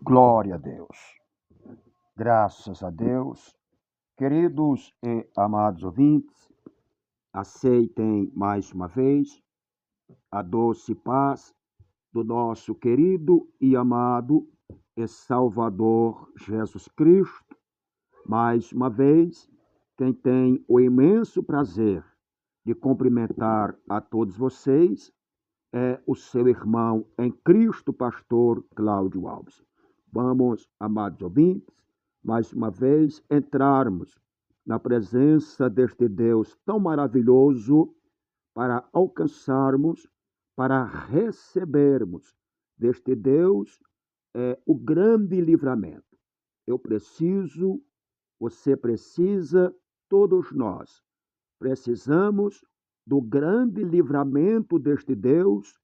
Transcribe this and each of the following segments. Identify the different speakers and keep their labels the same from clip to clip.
Speaker 1: Glória a Deus. Graças a Deus. Queridos e amados ouvintes, aceitem mais uma vez a doce paz do nosso querido e amado e Salvador Jesus Cristo. Mais uma vez, quem tem o imenso prazer de cumprimentar a todos vocês é o seu irmão em Cristo, pastor Cláudio Alves. Vamos, amados ouvintes, mais uma vez entrarmos na presença deste Deus tão maravilhoso para alcançarmos, para recebermos deste Deus o grande livramento. Eu preciso, você precisa, todos nós precisamos do grande livramento deste Deus,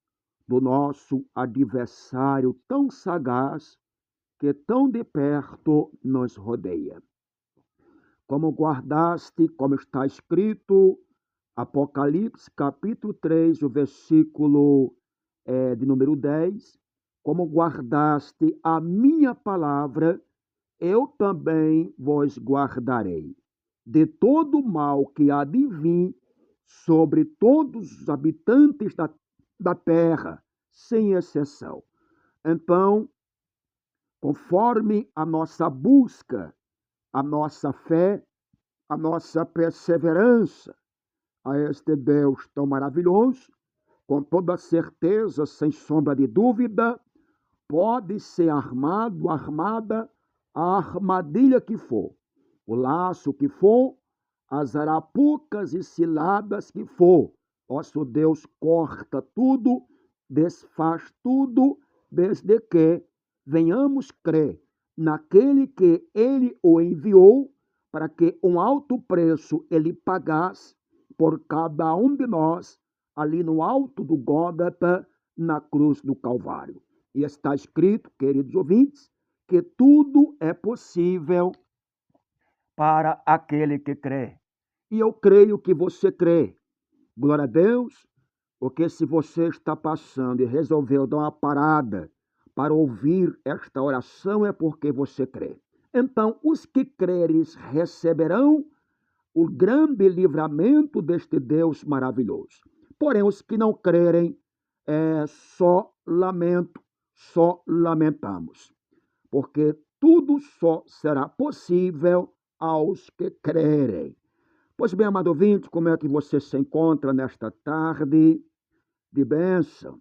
Speaker 1: do nosso adversário tão sagaz, que tão de perto nos rodeia. Como guardaste, como está escrito, Apocalipse capítulo 3, o versículo de número 10, como guardaste a minha palavra, eu também vos guardarei de todo o mal que há de vir sobre todos os habitantes da terra, sem exceção. Então, conforme a nossa busca, a nossa fé, a nossa perseverança a este Deus tão maravilhoso, com toda certeza, sem sombra de dúvida, pode ser armada a armadilha que for, o laço que for, as arapucas e ciladas que for. Nosso Deus corta tudo, desfaz tudo, desde que venhamos crer naquele que ele o enviou, para que um alto preço ele pagasse por cada um de nós, ali no alto do Gólgota, na cruz do Calvário. E está escrito, queridos ouvintes, que tudo é possível para aquele que crê. E eu creio que você crê. Glória a Deus, porque se você está passando e resolveu dar uma parada para ouvir esta oração, é porque você crê. Então, os que creres receberão o grande livramento deste Deus maravilhoso. Porém, os que não crerem, só lamentamos, porque tudo só será possível aos que crerem. Pois bem, amado ouvinte, como é que você se encontra nesta tarde de bênção?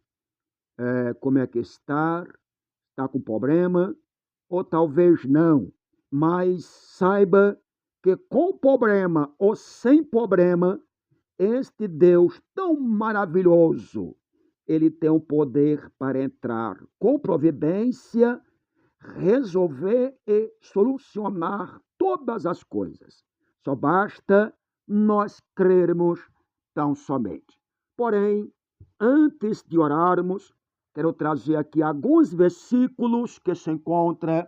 Speaker 1: Como é que está? Está com problema? Ou talvez não, mas saiba que com problema ou sem problema, este Deus tão maravilhoso, ele tem o poder para entrar com providência, resolver e solucionar todas as coisas. Só basta nós crermos tão somente. Porém, antes de orarmos, quero trazer aqui alguns versículos que se encontram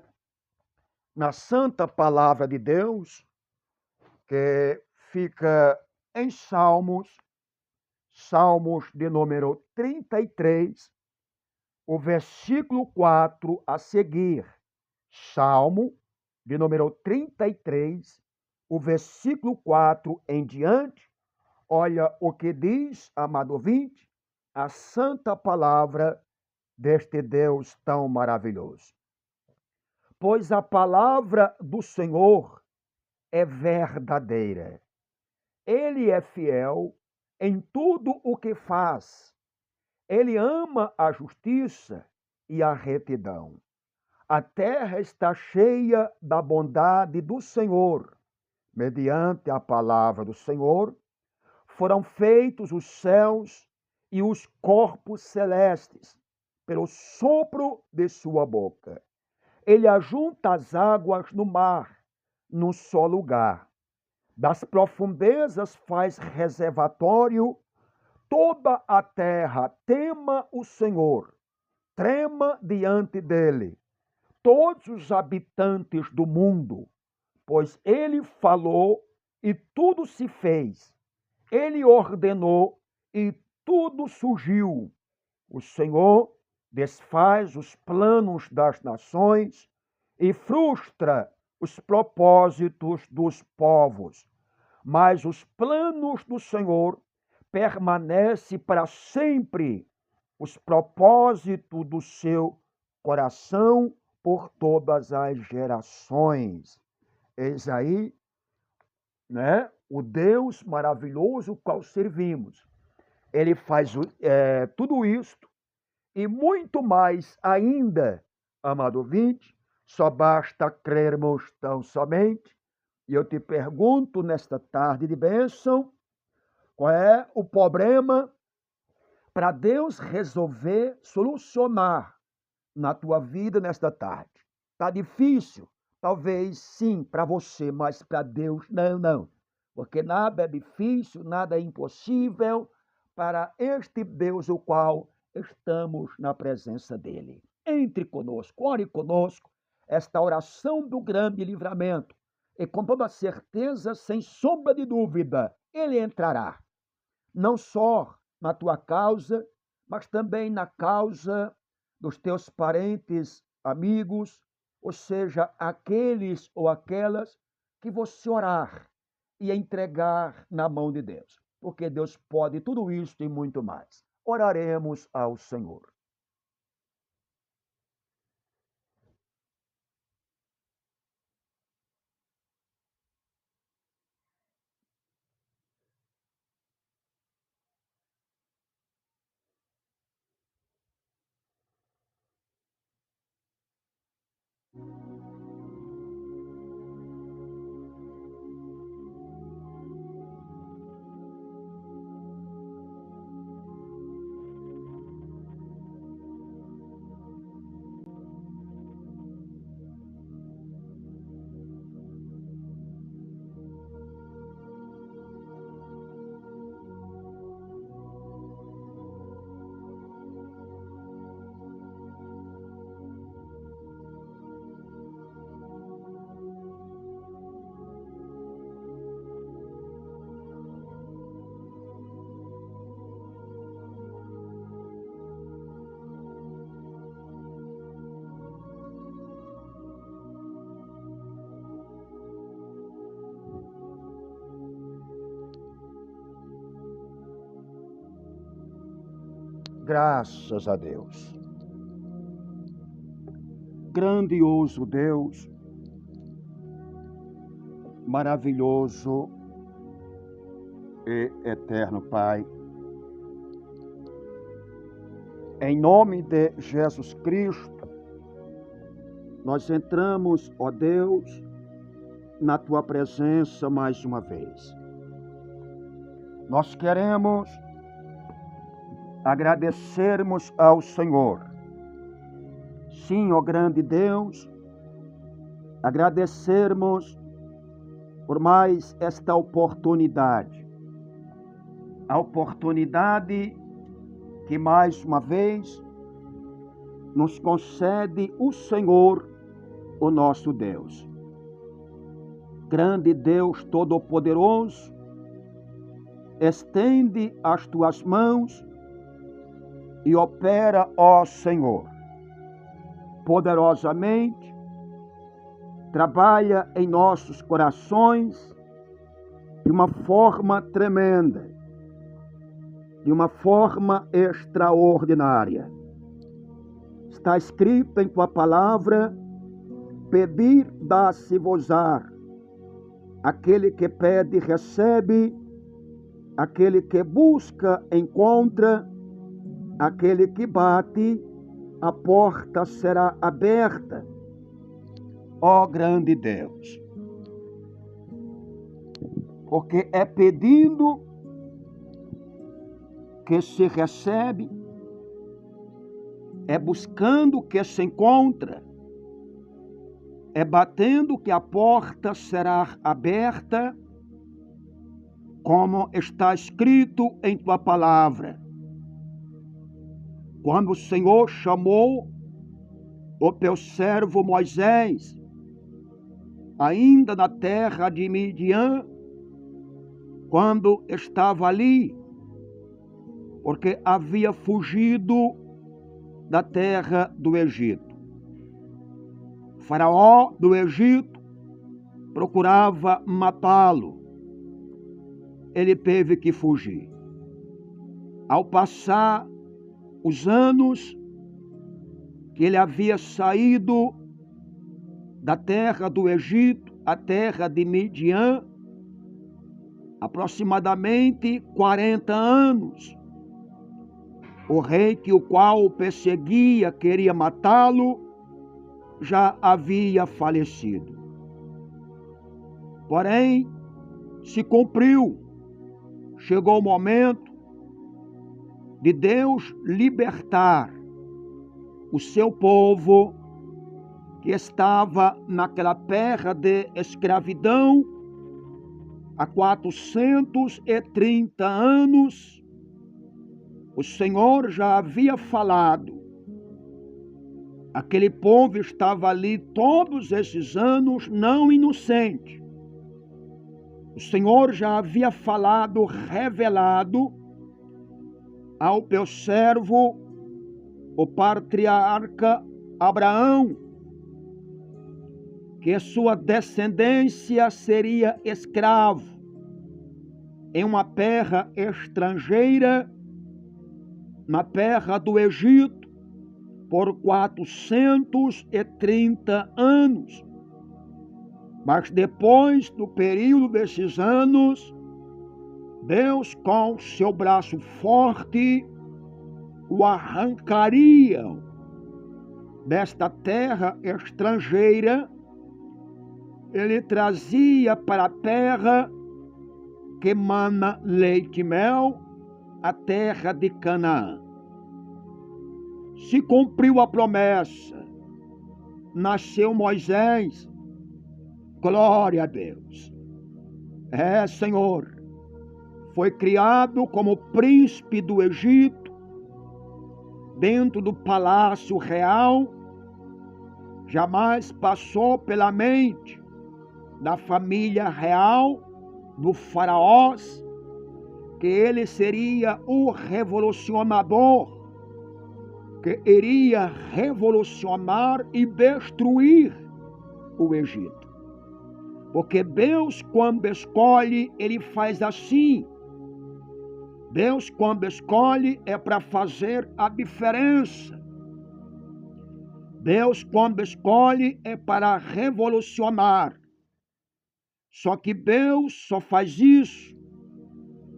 Speaker 1: na Santa Palavra de Deus, que fica em Salmos de número 33, o versículo 4 a seguir. Salmo de número 33, o versículo 4 em diante. Olha o que diz, amado ouvinte, a santa palavra deste Deus tão maravilhoso. Pois a palavra do Senhor é verdadeira. Ele é fiel em tudo o que faz. Ele ama a justiça e a retidão. A terra está cheia da bondade do Senhor. Mediante a palavra do Senhor, foram feitos os céus e os corpos celestes, pelo sopro de sua boca. Ele ajunta as águas no mar, num só lugar. Das profundezas faz reservatório, toda a terra tema o Senhor, trema diante dele, todos os habitantes do mundo, pois ele falou e tudo se fez, ele ordenou e tudo surgiu. O Senhor desfaz os planos das nações e frustra os propósitos dos povos. Mas os planos do Senhor permanecem para sempre, os propósitos do seu coração por todas as gerações. Eis aí, né, o Deus maravilhoso qual servimos. Ele faz tudo isto e muito mais ainda, amado ouvinte, só basta crermos tão somente. E eu te pergunto nesta tarde de bênção, qual é o problema para Deus resolver, solucionar na tua vida nesta tarde? Está difícil? Talvez sim para você, mas para Deus não. Porque nada é difícil, nada é impossível para este Deus, o qual estamos na presença dele. Entre conosco, ore conosco, esta oração do grande livramento. E com toda certeza, sem sombra de dúvida, ele entrará. Não só na tua causa, mas também na causa dos teus parentes, amigos, ou seja, aqueles ou aquelas que você orar e entregar na mão de Deus. Porque Deus pode tudo isso e muito mais. Oraremos ao Senhor. Graças a Deus. Grandioso Deus, maravilhoso e eterno Pai, em nome de Jesus Cristo, nós entramos, ó Deus, na Tua presença mais uma vez. Nós queremos agradecermos ao Senhor. Sim, ó grande Deus, agradecermos por mais esta oportunidade. A oportunidade que mais uma vez nos concede o Senhor, o nosso Deus. Grande Deus Todo-Poderoso, estende as tuas mãos e opera, ó Senhor, poderosamente, trabalha em nossos corações de uma forma tremenda, de uma forma extraordinária. Está escrito em tua palavra: pedir, dá-se-vos-á. Aquele que pede, recebe. Aquele que busca, encontra. Aquele que bate, a porta será aberta. Ó grande Deus, porque é pedindo que se recebe, é buscando que se encontra, é batendo que a porta será aberta, como está escrito em tua palavra. Quando o Senhor chamou o teu servo Moisés, ainda na terra de Midian, quando estava ali, porque havia fugido da terra do Egito. O faraó do Egito procurava matá-lo. Ele teve que fugir. Ao passar os anos que ele havia saído da terra do Egito, a terra de Midian, aproximadamente 40 anos, o rei que o qual o perseguia, queria matá-lo, já havia falecido. Porém, se cumpriu, chegou o momento de Deus libertar o seu povo que estava naquela terra de escravidão há 430 anos. O Senhor já havia falado. Aquele povo estava ali todos esses anos não inocente. O Senhor já havia falado, revelado ao teu servo, o patriarca Abraão, que sua descendência seria escravo em uma terra estrangeira, na terra do Egito, por 430 anos. Mas depois do período desses anos, Deus, com seu braço forte, o arrancaria desta terra estrangeira. Ele trazia para a terra que mana leite e mel, a terra de Canaã. Se cumpriu a promessa, nasceu Moisés. Glória a Deus. Senhor, foi criado como príncipe do Egito, dentro do palácio real. Jamais passou pela mente da família real, do faraó, que ele seria o revolucionador, que iria revolucionar e destruir o Egito. Porque Deus, quando escolhe, ele faz assim. Deus, quando escolhe, é para fazer a diferença. Deus, quando escolhe, é para revolucionar. Só que Deus só faz isso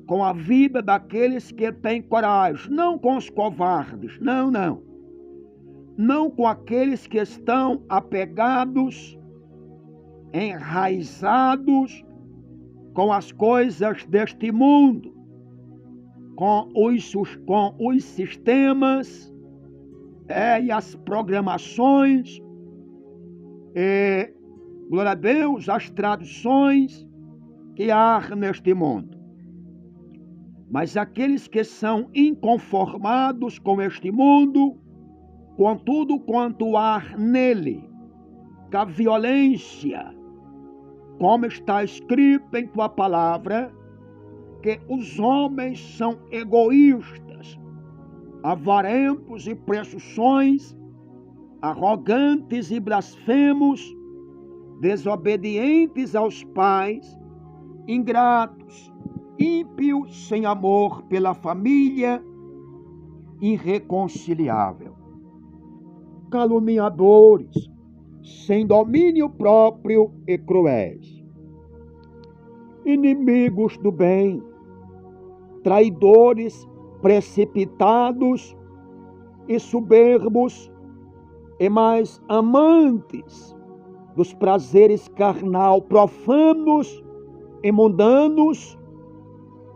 Speaker 1: com a vida daqueles que têm coragem, não com os covardes, não. Não com aqueles que estão apegados, enraizados com as coisas deste mundo, com os sistemas e as programações, glória a Deus, as tradições que há neste mundo. Mas aqueles que são inconformados com este mundo, com tudo quanto há nele, com a violência, como está escrito em tua palavra, que os homens são egoístas, avarentos e presunções, arrogantes e blasfemos, desobedientes aos pais, ingratos, ímpios, sem amor pela família, irreconciliável, caluniadores, sem domínio próprio e cruéis, inimigos do bem, traidores, precipitados e soberbos, e mais amantes dos prazeres carnal, profanos e mundanos,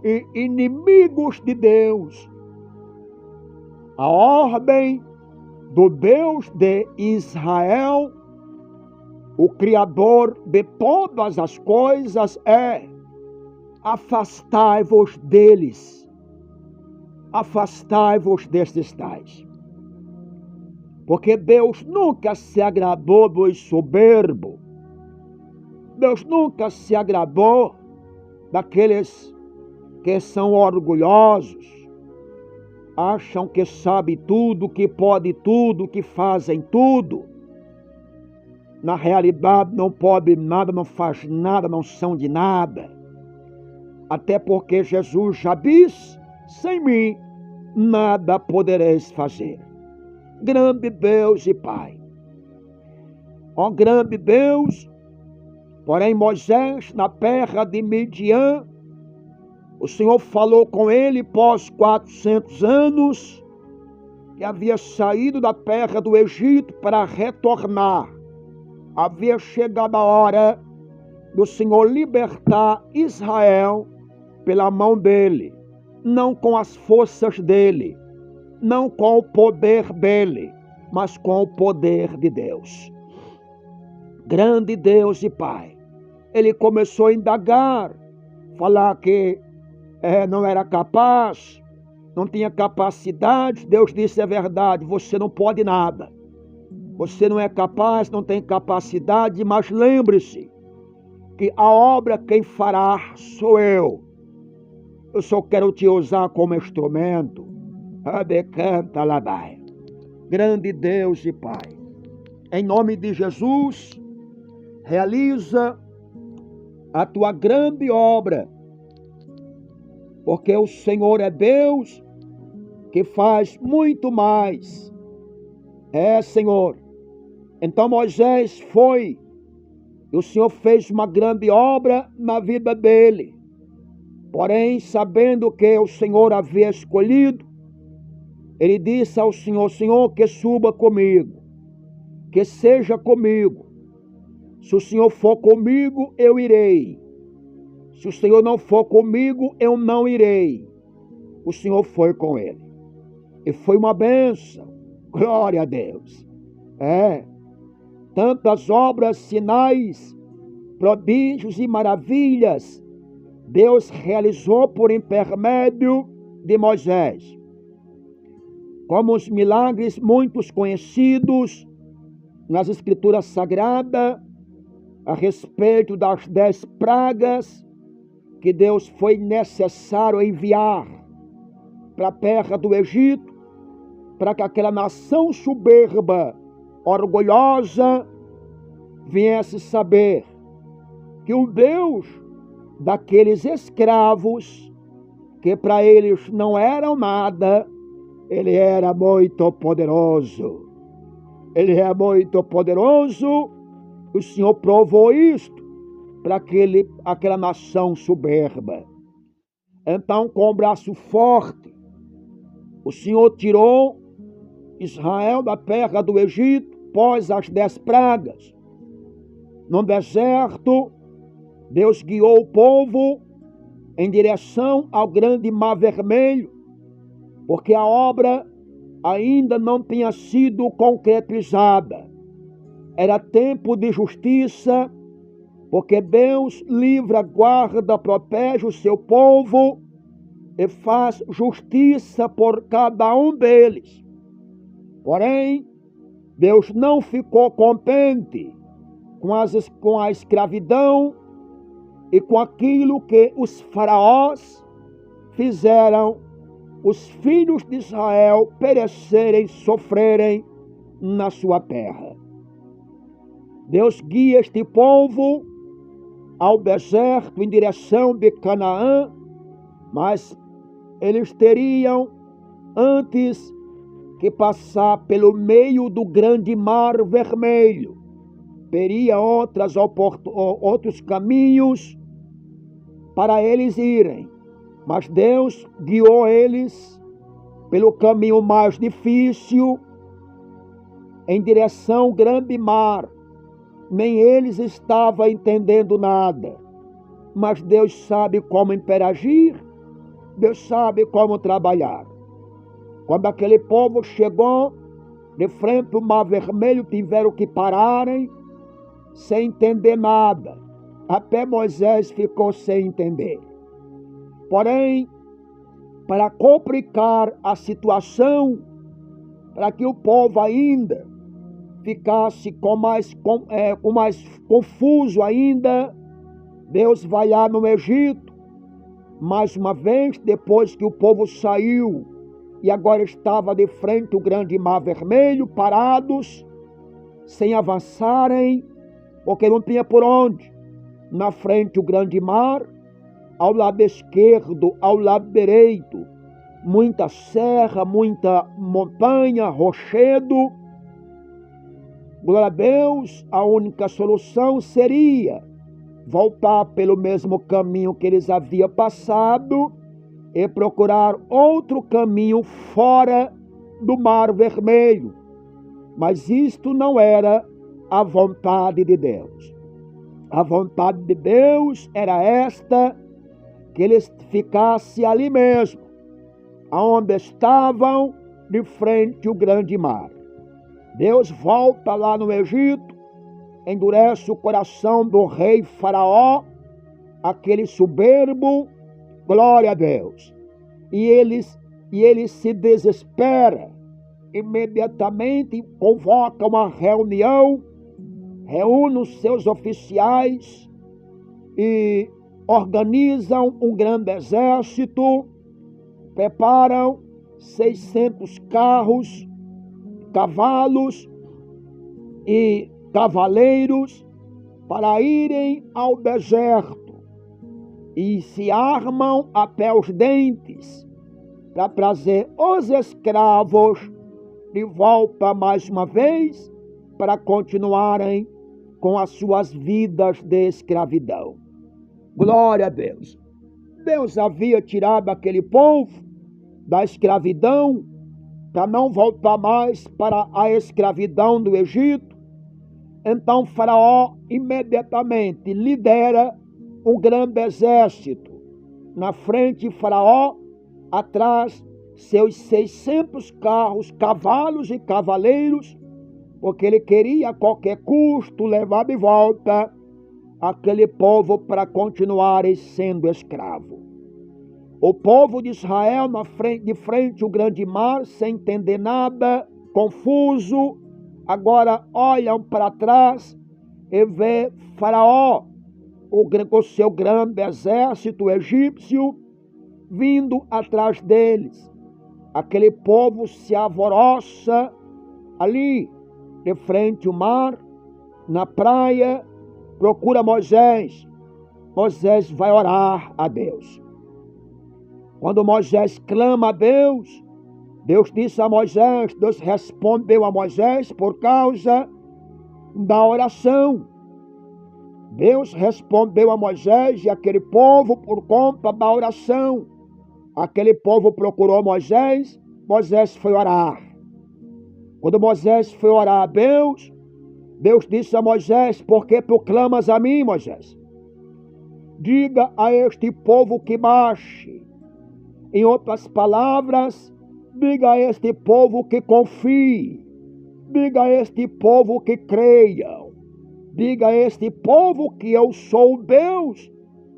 Speaker 1: e inimigos de Deus, a ordem do Deus de Israel, o Criador de todas as coisas, é: afastai-vos deles, afastai-vos destes tais. Porque Deus nunca se agradou dos soberbos, Deus nunca se agradou daqueles que são orgulhosos, acham que sabem tudo, que podem tudo, que fazem tudo. Na realidade, não podem nada, não faz nada, não são de nada. Até porque Jesus já disse: sem mim, nada podereis fazer. Grande Deus e Pai. Ó grande Deus, porém Moisés, na terra de Midian, o Senhor falou com ele pós 400 anos, que havia saído da terra do Egito para retornar. Havia chegado a hora do Senhor libertar Israel pela mão dele, não com as forças dele, não com o poder dele, mas com o poder de Deus. Grande Deus e Pai. Ele começou a indagar, falar que não era capaz, não tinha capacidade. Deus disse: é verdade, você não pode nada. Você não é capaz, não tem capacidade, mas lembre-se que a obra quem fará sou eu. Eu só quero te usar como instrumento. Abecanta labai. Grande Deus e Pai, em nome de Jesus, realiza a tua grande obra, porque o Senhor é Deus que faz muito mais. Senhor. Então Moisés foi, e o Senhor fez uma grande obra na vida dele. Porém, sabendo que o Senhor havia escolhido, ele disse ao Senhor: Senhor, que suba comigo, que seja comigo. Se o Senhor for comigo, eu irei. Se o Senhor não for comigo, eu não irei. O Senhor foi com ele. E foi uma bênção. Glória a Deus. Tantas obras, sinais, prodígios e maravilhas Deus realizou por intermédio de Moisés. Como os milagres muitos conhecidos nas Escrituras Sagradas a respeito das 10 pragas que Deus foi necessário enviar para a terra do Egito, para que aquela nação soberba, orgulhosa, viesse saber que o Deus daqueles escravos, que para eles não eram nada, ele era muito poderoso. Ele é muito poderoso. O Senhor provou isto para aquela nação soberba. Então, com o braço forte, o Senhor tirou Israel da terra do Egito, pós as 10 pragas. No deserto, Deus guiou o povo em direção ao grande Mar Vermelho, porque a obra ainda não tinha sido concretizada. Era tempo de justiça, porque Deus livra, guarda, protege o seu povo e faz justiça por cada um deles. Porém, Deus não ficou contente com a escravidão e com aquilo que os faraós fizeram os filhos de Israel perecerem, sofrerem na sua terra. Deus guia este povo ao deserto em direção de Canaã, mas eles teriam antes que passar pelo meio do grande Mar Vermelho. Teria outros caminhos para eles irem, mas Deus guiou eles pelo caminho mais difícil, em direção ao grande mar. Nem eles estavam entendendo nada, mas Deus sabe como interagir, Deus sabe como trabalhar. Quando aquele povo chegou de frente ao Mar Vermelho, tiveram que pararem, sem entender nada. Até Moisés ficou sem entender. Porém, para complicar a situação, para que o povo ainda ficasse com mais confuso ainda, Deus vai lá no Egito, mais uma vez, depois que o povo saiu e agora estava de frente o grande mar vermelho, parados, sem avançarem, porque não tinha por onde. Na frente o grande mar, ao lado esquerdo, ao lado direito, muita serra, muita montanha, rochedo. Glória a Deus, a única solução seria voltar pelo mesmo caminho que eles haviam passado e procurar outro caminho fora do Mar Vermelho. Mas isto não era a vontade de Deus. A vontade de Deus era esta, que eles ficassem ali mesmo, aonde estavam, de frente ao grande mar. Deus volta lá no Egito, endurece o coração do rei Faraó, aquele soberbo, glória a Deus. E ele se desespera, imediatamente convoca uma reunião, reúne os seus oficiais e organizam um grande exército, preparam 600 carros, cavalos e cavaleiros para irem ao deserto e se armam até os dentes para trazer os escravos de volta mais uma vez para continuarem com as suas vidas de escravidão. Glória a Deus. Deus havia tirado aquele povo da escravidão para não voltar mais para a escravidão do Egito. Então Faraó imediatamente lidera um grande exército. Na frente Faraó, atrás seus 600 carros, cavalos e cavaleiros, porque ele queria a qualquer custo levar de volta aquele povo para continuarem sendo escravo. O povo de Israel de frente ao grande mar, sem entender nada, confuso, agora olham para trás e vê Faraó, o seu grande exército egípcio, vindo atrás deles. Aquele povo se alvoroça ali, de frente ao mar, na praia, procura Moisés. Moisés vai orar a Deus. Quando Moisés clama a Deus, Deus disse a Moisés, Deus respondeu a Moisés por causa da oração. Deus respondeu a Moisés e aquele povo por conta da oração. Aquele povo procurou Moisés, Moisés foi orar. Quando Moisés foi orar a Deus, Deus disse a Moisés, por que tu clamas a mim, Moisés? Diga a este povo que baixe. Em outras palavras, diga a este povo que confie. Diga a este povo que creia. Diga a este povo que eu sou o Deus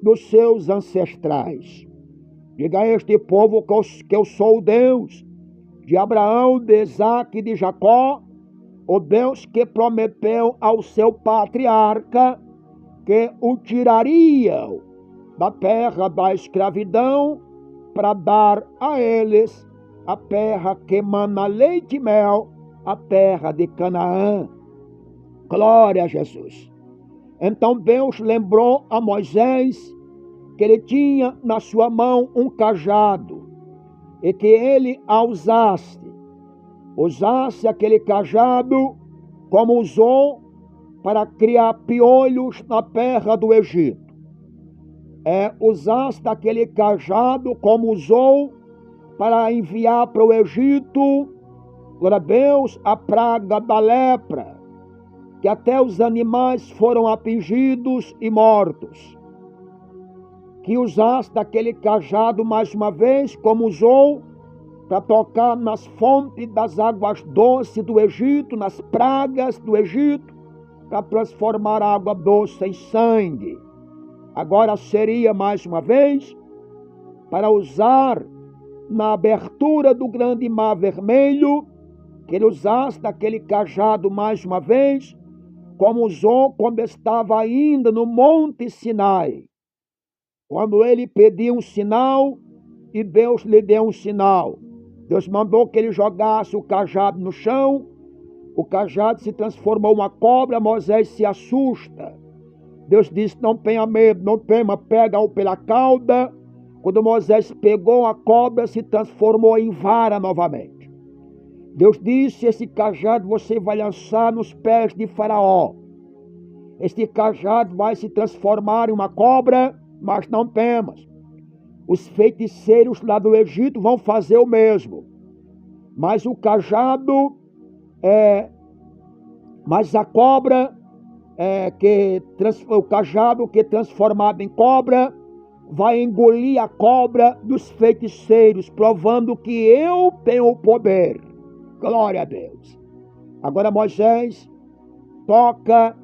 Speaker 1: dos seus ancestrais. Diga a este povo que eu sou o Deus de Abraão, de Isaque e de Jacó, o Deus que prometeu ao seu patriarca que o tiraria da terra da escravidão para dar a eles a terra que mana leite e mel, a terra de Canaã. Glória a Jesus. Então Deus lembrou a Moisés que ele tinha na sua mão um cajado e que ele usasse aquele cajado como usou para criar piolhos na terra do Egito. Usasse aquele cajado como usou para enviar para o Egito, glória a Deus, a praga da lepra, que até os animais foram atingidos e mortos. Que usasse daquele cajado mais uma vez, como usou para tocar nas fontes das águas doces do Egito, nas pragas do Egito, para transformar a água doce em sangue. Agora seria mais uma vez para usar na abertura do grande mar vermelho, que ele usasse daquele cajado mais uma vez, como usou quando estava ainda no Monte Sinai. Quando ele pediu um sinal e Deus lhe deu um sinal. Deus mandou que ele jogasse o cajado no chão. O cajado se transformou em uma cobra. Moisés se assusta. Deus disse: não tenha medo, não tema, pega-o pela cauda. Quando Moisés pegou a cobra, se transformou em vara novamente. Deus disse: esse cajado você vai lançar nos pés de Faraó. Este cajado vai se transformar em uma cobra, mas não temas. Os feiticeiros lá do Egito vão fazer o mesmo. Mas o cajado, mas a cobra, o cajado que é transformado em cobra, vai engolir a cobra dos feiticeiros, provando que eu tenho o poder. Glória a Deus. Agora Moisés toca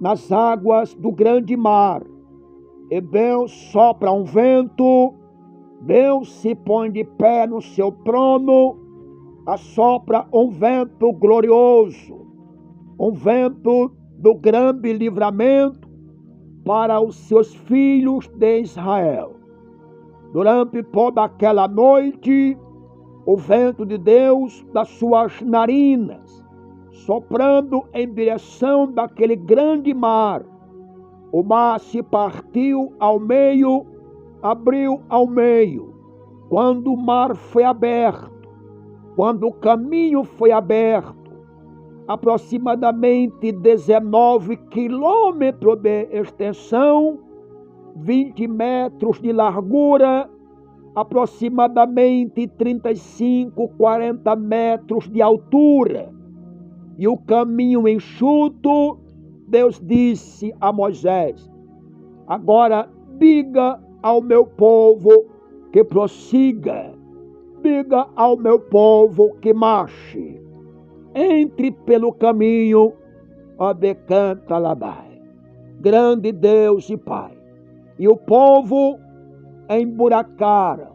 Speaker 1: nas águas do grande mar. E Deus sopra um vento. Deus se põe de pé no seu trono. Assopra um vento glorioso. Um vento do grande livramento para os seus filhos de Israel. Durante toda aquela noite, o vento de Deus das suas narinas, soprando em direção daquele grande mar. O mar se partiu ao meio, abriu ao meio. Quando o mar foi aberto, quando o caminho foi aberto, aproximadamente 19 quilômetros de extensão, 20 metros de largura, aproximadamente 35, 40 metros de altura. E o caminho enxuto, Deus disse a Moisés: agora diga ao meu povo que prossiga, diga ao meu povo que marche. Entre pelo caminho, ó decanta labai, grande Deus e Pai. E o povo emburacaram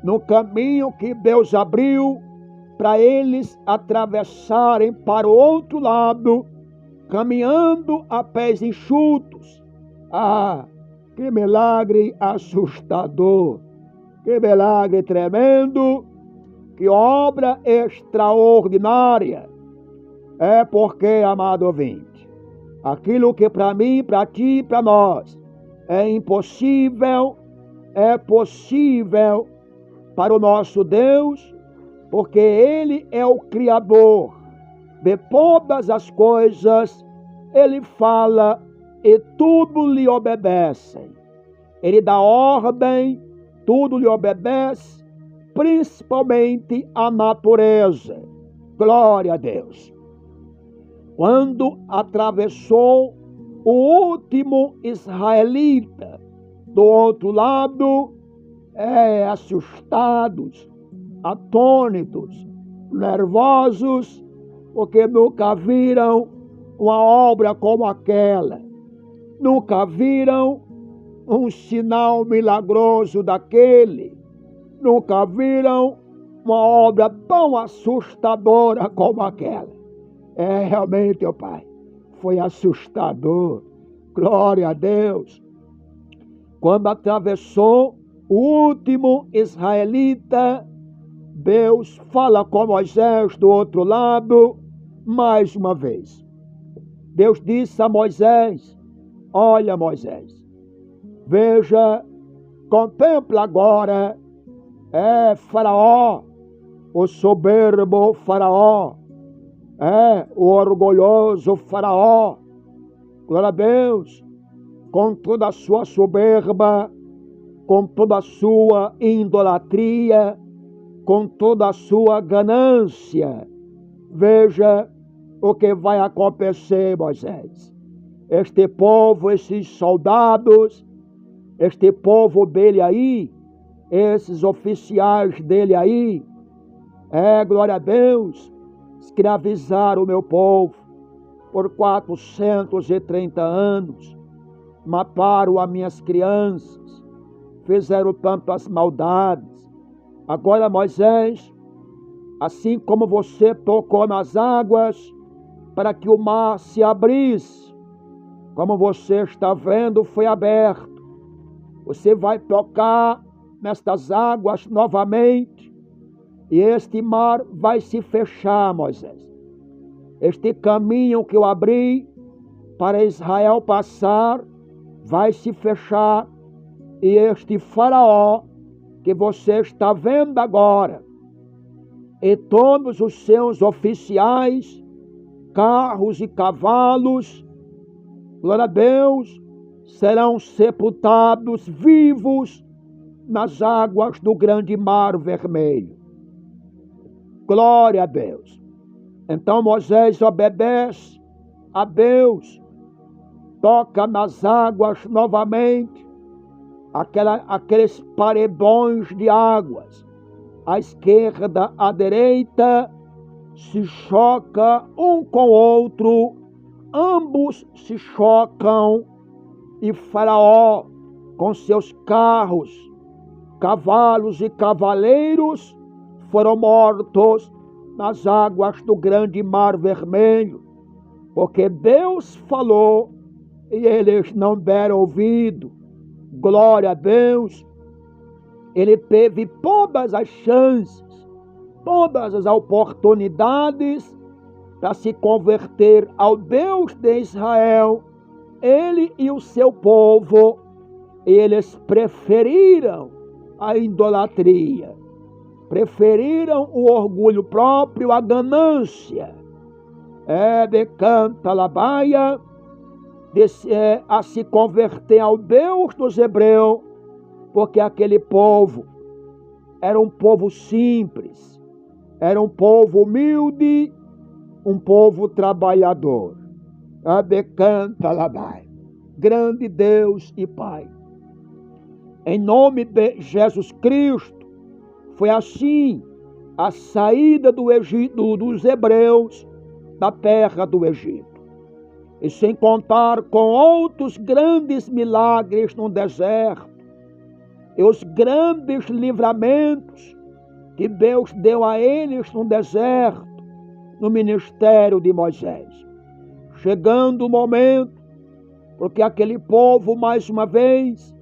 Speaker 1: no caminho que Deus abriu para eles atravessarem para o outro lado, caminhando a pés enxutos. Ah, que milagre assustador, que milagre tremendo, que obra extraordinária. É porque, amado ouvinte, aquilo que para mim, para ti, para nós é impossível, é possível para o nosso Deus, porque Ele é o Criador de todas as coisas. Ele fala e tudo lhe obedece. Ele dá ordem, tudo lhe obedece, principalmente a natureza. Glória a Deus. Quando atravessou o último israelita do outro lado, assustados, atônitos, nervosos, porque nunca viram uma obra como aquela, nunca viram um sinal milagroso daquele, nunca viram uma obra tão assustadora como aquela. Realmente, ó Pai, foi assustador. Glória a Deus. Quando atravessou o último israelita, Deus fala com Moisés do outro lado, mais uma vez. Deus disse a Moisés: olha, Moisés, veja, contempla agora, Faraó, o soberbo Faraó, o orgulhoso Faraó. Glória a Deus, com toda a sua soberba, com toda a sua idolatria, com toda a sua ganância. Veja o que vai acontecer, Moisés. Este povo, esses soldados, este povo dele aí, esses oficiais dele aí, glória a Deus, escravizaram o meu povo por 430 anos, mataram as minhas crianças, fizeram tantas maldades. Agora, Moisés, assim como você tocou nas águas para que o mar se abrisse, como você está vendo, foi aberto. Você vai tocar nestas águas novamente E este mar vai se fechar, Moisés. Este caminho que eu abri para Israel passar vai se fechar. E este faraó que você está vendo agora, e todos os seus oficiais, carros e cavalos, glória a Deus, serão sepultados vivos nas águas do grande mar vermelho. Glória a Deus. Então Moisés obedece a Deus, toca nas águas novamente, aqueles paredões de águas, à esquerda, à direita, se choca um com o outro, ambos se chocam, e Faraó, com seus carros, cavalos e cavaleiros, foram mortos nas águas do grande mar vermelho, porque Deus falou e eles não deram ouvido. Glória a Deus. Ele teve todas as chances, todas as oportunidades para se converter ao Deus de Israel, ele e o seu povo. Eles preferiram a idolatria, preferiram o orgulho próprio, a ganância. Decanta labaia, a se converter ao Deus dos hebreus, porque aquele povo era um povo simples, era um povo humilde, um povo trabalhador. Decanta labaia, grande Deus e Pai. Em nome de Jesus Cristo, foi assim a saída do Egito, dos hebreus da terra do Egito. E sem contar com outros grandes milagres no deserto, e os grandes livramentos que Deus deu a eles no deserto, no ministério de Moisés. Chegando o momento, porque aquele povo, mais uma vez,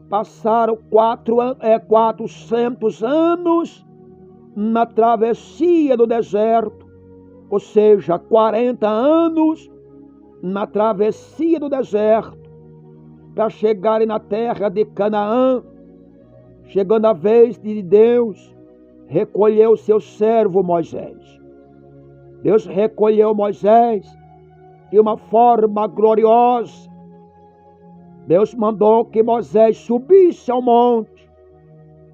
Speaker 1: passaram 400 anos na travessia do deserto, ou seja, 40 anos na travessia do deserto, para chegarem na terra de Canaã. Chegando a vez de Deus recolher o seu servo Moisés. Deus recolheu Moisés de uma forma gloriosa. Deus mandou que Moisés subisse ao monte,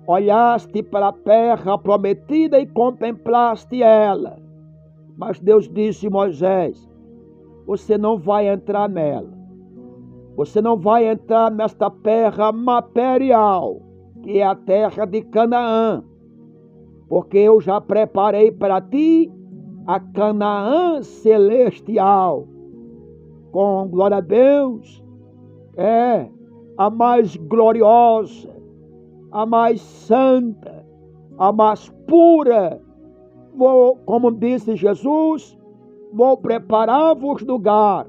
Speaker 1: olhaste para a terra prometida e contemplaste ela. Mas Deus disse: Moisés, você não vai entrar nela. Você não vai entrar nesta terra material, que é a terra de Canaã, porque eu já preparei para ti a Canaã celestial, com glória a Deus, a mais gloriosa, a mais santa, a mais pura. Como disse Jesus, vou preparar-vos lugar,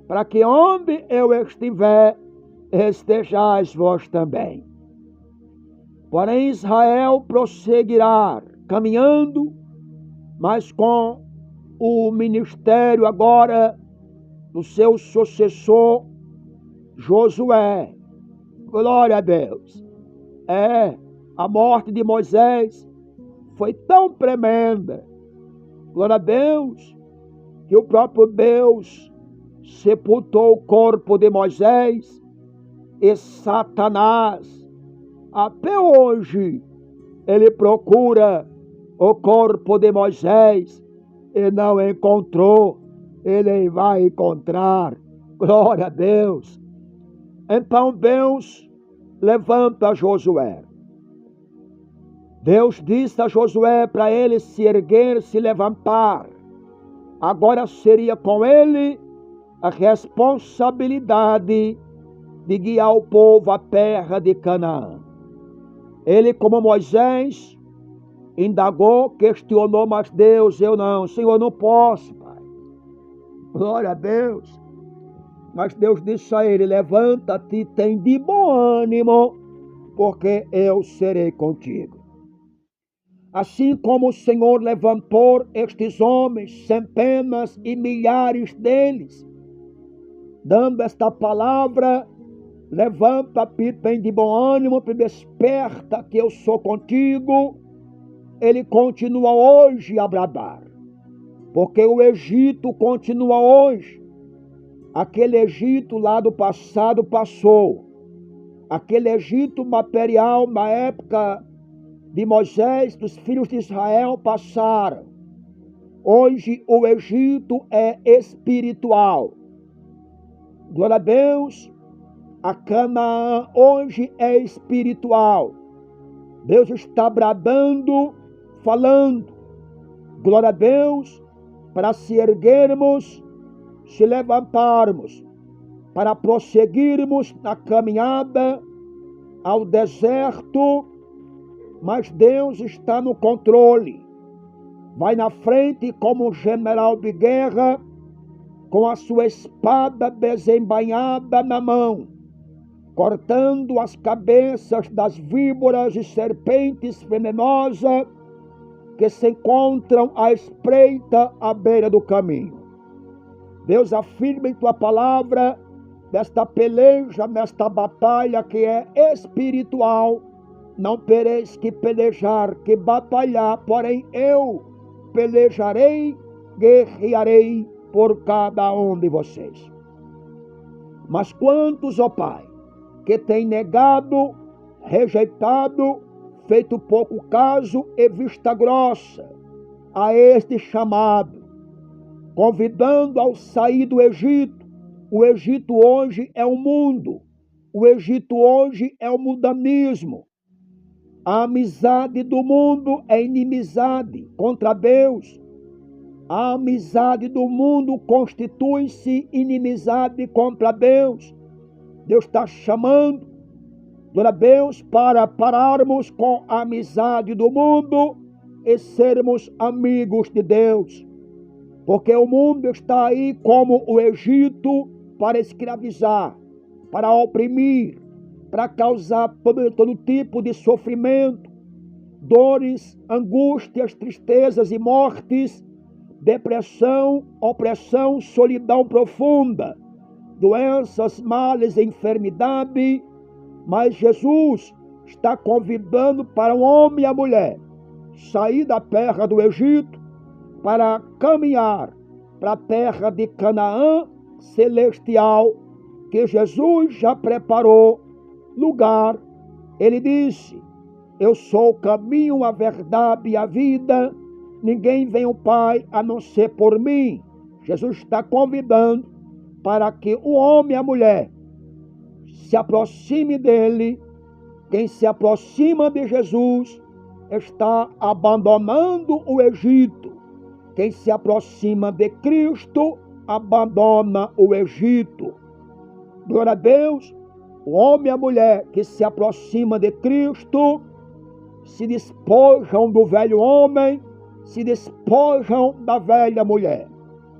Speaker 1: para que onde eu estiver, estejais vós também. Porém, Israel prosseguirá caminhando, mas com o ministério agora do seu sucessor, Josué. Glória a Deus. A morte de Moisés foi tão tremenda, glória a Deus, que o próprio Deus sepultou o corpo de Moisés, e Satanás, até hoje, ele procura o corpo de Moisés e não encontrou. Ele vai encontrar. Glória a Deus. Então Deus levanta Josué. Deus disse a Josué para ele se erguer, se levantar. Agora seria com ele a responsabilidade de guiar o povo à terra de Canaã. Ele, como Moisés, indagou, questionou, mas Deus, eu não. Senhor, eu não posso, Pai. Glória a Deus. Mas Deus disse a ele: levanta-te, tem de bom ânimo, porque eu serei contigo. Assim como o Senhor levantou estes homens, centenas e milhares deles, dando esta palavra: levanta-te, tem de bom ânimo, desperta que eu sou contigo. Ele continua hoje a bradar, porque o Egito continua hoje. Aquele Egito lá do passado passou. Aquele Egito material na época de Moisés, dos filhos de Israel, passaram. Hoje o Egito é espiritual. Glória a Deus. A Canaã hoje é espiritual. Deus está bradando, falando. Glória a Deus, para se erguermos, se levantarmos, para prosseguirmos na caminhada ao deserto, mas Deus está no controle. Vai na frente como um general de guerra, com a sua espada desembainhada na mão, cortando as cabeças das víboras e serpentes venenosas que se encontram à espreita à beira do caminho. Deus afirma em tua palavra, nesta peleja, nesta batalha que é espiritual, não tereis que pelejar, que batalhar, porém eu pelejarei, guerrearei por cada um de vocês. Mas quantos, ó Pai, que têm negado, rejeitado, feito pouco caso e vista grossa a este chamado, convidando ao sair do Egito. O Egito hoje é o mundo. O Egito hoje é o mundanismo. A amizade do mundo é inimizade contra Deus. A amizade do mundo constitui-se inimizade contra Deus. Deus está chamando, glória a Deus, para pararmos com a amizade do mundo e sermos amigos de Deus. Porque o mundo está aí como o Egito para escravizar, para oprimir, para causar todo tipo de sofrimento, dores, angústias, tristezas e mortes, depressão, opressão, solidão profunda, doenças, males, enfermidade. Mas Jesus está convidando para o homem e a mulher sair da terra do Egito para caminhar para a terra de Canaã celestial, que Jesus já preparou lugar. Ele disse: eu sou o caminho, a verdade e a vida. Ninguém vem ao Pai a não ser por mim. Jesus está convidando para que o homem e a mulher se aproxime dele. Quem se aproxima de Jesus está abandonando o Egito. Quem se aproxima de Cristo abandona o Egito. Glória a Deus. O homem e a mulher que se aproxima de Cristo se despojam do velho homem, se despojam da velha mulher.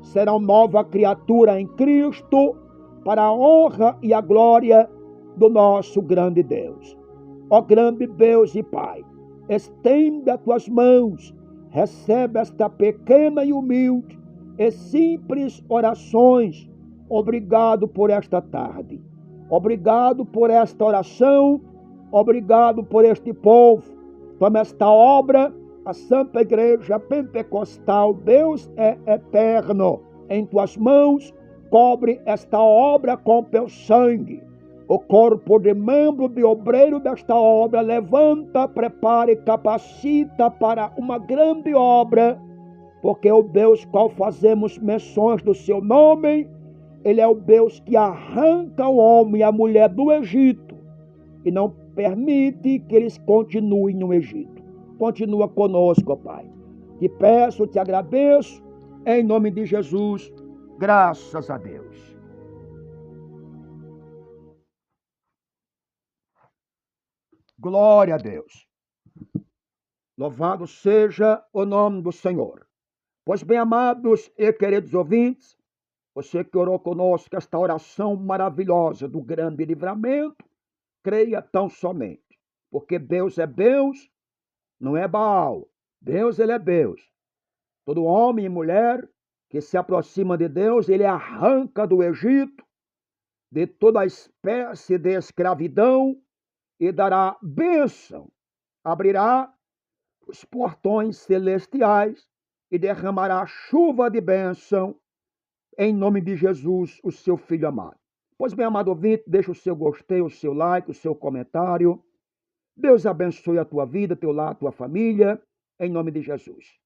Speaker 1: Serão nova criatura em Cristo, para a honra e a glória do nosso grande Deus. Ó grande Deus e Pai, estende as tuas mãos, recebe esta pequena e humilde e simples orações. Obrigado por esta tarde. Obrigado por esta oração. Obrigado por este povo. Toma esta obra, a Santa Igreja Pentecostal, Deus é eterno, em tuas mãos. Cobre esta obra com teu sangue. O corpo de membro de obreiro desta obra levanta, prepara e capacita para uma grande obra, porque o Deus qual fazemos menções do seu nome, ele é o Deus que arranca o homem e a mulher do Egito e não permite que eles continuem no Egito. Continua conosco, Pai. Te peço, te agradeço, em nome de Jesus. Graças a Deus. Glória a Deus. Louvado seja o nome do Senhor. Pois bem, amados e queridos ouvintes, você que orou conosco esta oração maravilhosa do grande livramento, creia tão somente, porque Deus é Deus, não é Baal. Deus, ele é Deus. Todo homem e mulher que se aproxima de Deus, ele arranca do Egito, de toda espécie de escravidão, e dará bênção, abrirá os portões celestiais e derramará chuva de bênção em nome de Jesus, o seu Filho amado. Pois bem, amado ouvinte, deixa o seu gostei, o seu like, o seu comentário. Deus abençoe a tua vida, teu lar, a tua família, em nome de Jesus.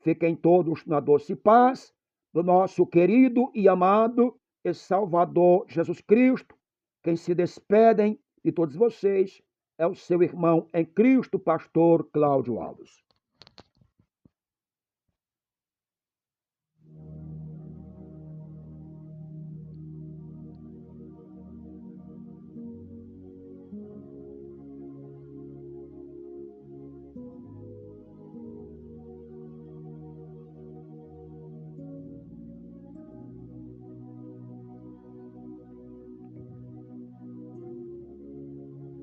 Speaker 1: Fiquem todos na doce paz do nosso querido e amado e Salvador Jesus Cristo. Quem se despedem de todos vocês é o seu irmão em Cristo, pastor Cláudio Alves.